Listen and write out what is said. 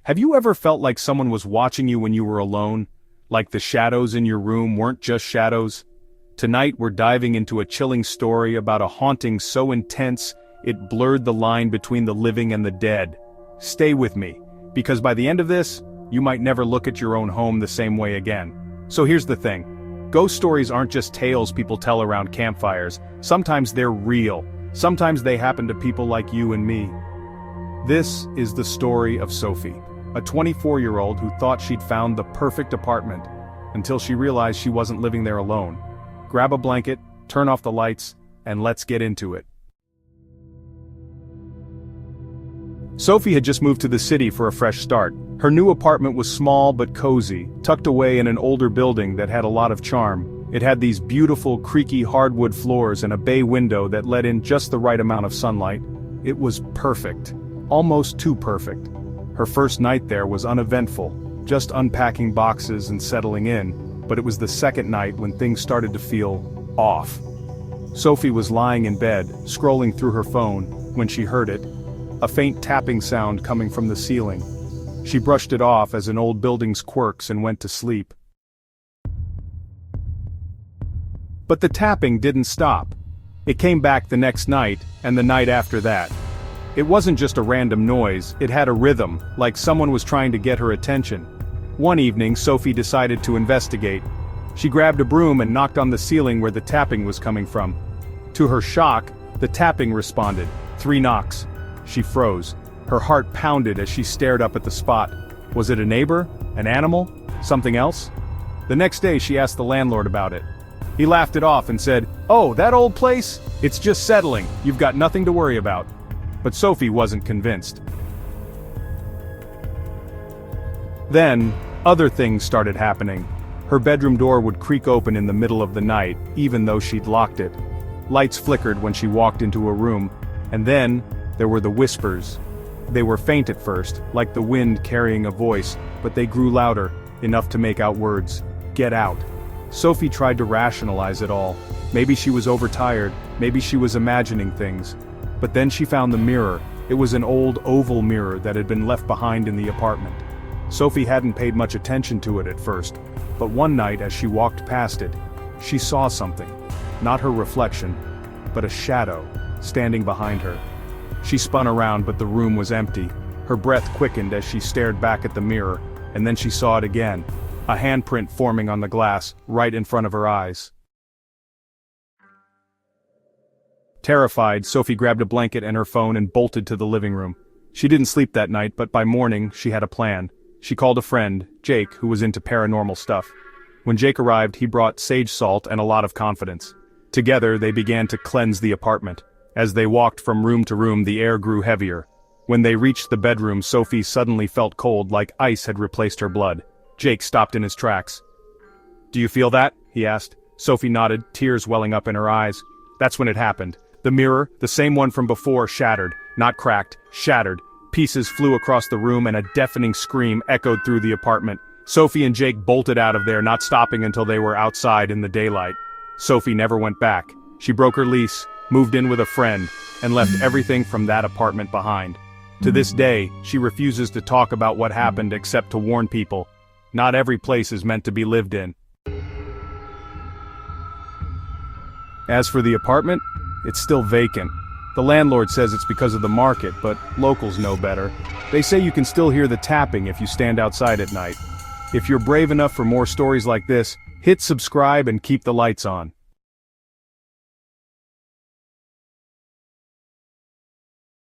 Have you ever felt like someone was watching you when you were alone? Like the shadows in your room weren't just shadows? Tonight we're diving into a chilling story about a haunting so intense, it blurred the line between the living and the dead. Stay with me, because by the end of this, you might never look at your own home the same way again. So here's the thing. Ghost stories aren't just tales people tell around campfires. Sometimes they're real. Sometimes they happen to people like you and me. This is the story of Sophie, a 24-year-old who thought she'd found the perfect apartment, until she realized she wasn't living there alone. Grab a blanket, turn off the lights, and let's get into it. Sophie had just moved to the city for a fresh start. Her new apartment was small but cozy, tucked away in an older building that had a lot of charm. It had these beautiful, creaky hardwood floors and a bay window that let in just the right amount of sunlight. It was perfect. Almost too perfect. Her first night there was uneventful, just unpacking boxes and settling in, but it was the second night when things started to feel off. Sophie was lying in bed, scrolling through her phone, when she heard it. A faint tapping sound coming from the ceiling. She brushed it off as an old building's quirks and went to sleep. But the tapping didn't stop. It came back the next night, and the night after that. It wasn't just a random noise, it had a rhythm, like someone was trying to get her attention. One evening, Sophie decided to investigate. She grabbed a broom and knocked on the ceiling where the tapping was coming from. To her shock, the tapping responded. 3 knocks. She froze. Her heart pounded as she stared up at the spot. Was it a neighbor? An animal? Something else? The next day she asked the landlord about it. He laughed it off and said, "Oh, that old place? It's just settling, you've got nothing to worry about." But Sophie wasn't convinced. Then, other things started happening. Her bedroom door would creak open in the middle of the night, even though she'd locked it. Lights flickered when she walked into a room, and then, there were the whispers. They were faint at first, like the wind carrying a voice, but they grew louder, enough to make out words. "Get out." Sophie tried to rationalize it all. Maybe she was overtired, maybe she was imagining things. But then she found the mirror. It was an old oval mirror that had been left behind in the apartment. Sophie hadn't paid much attention to it at first, but one night as she walked past it, she saw something. Not her reflection, but a shadow, standing behind her. She spun around but the room was empty. Her breath quickened as she stared back at the mirror, and then she saw it again. A handprint forming on the glass, right in front of her eyes. Terrified, Sophie grabbed a blanket and her phone and bolted to the living room. She didn't sleep that night, but by morning, she had a plan. She called a friend, Jake, who was into paranormal stuff. When Jake arrived, he brought sage salt and a lot of confidence. Together, they began to cleanse the apartment. As they walked from room to room, the air grew heavier. When they reached the bedroom, Sophie suddenly felt cold, like ice had replaced her blood. Jake stopped in his tracks. "Do you feel that?" he asked. Sophie nodded, tears welling up in her eyes. That's when it happened. The mirror, the same one from before, shattered. Not cracked, shattered. Pieces flew across the room and a deafening scream echoed through the apartment. Sophie and Jake bolted out of there, not stopping until they were outside in the daylight. Sophie never went back. She broke her lease, moved in with a friend, and left everything from that apartment behind. To this day, she refuses to talk about what happened except to warn people. Not every place is meant to be lived in. As for the apartment, it's still vacant. The landlord says it's because of the market, but locals know better. They say you can still hear the tapping if you stand outside at night. If you're brave enough for more stories like this, hit subscribe and keep the lights on.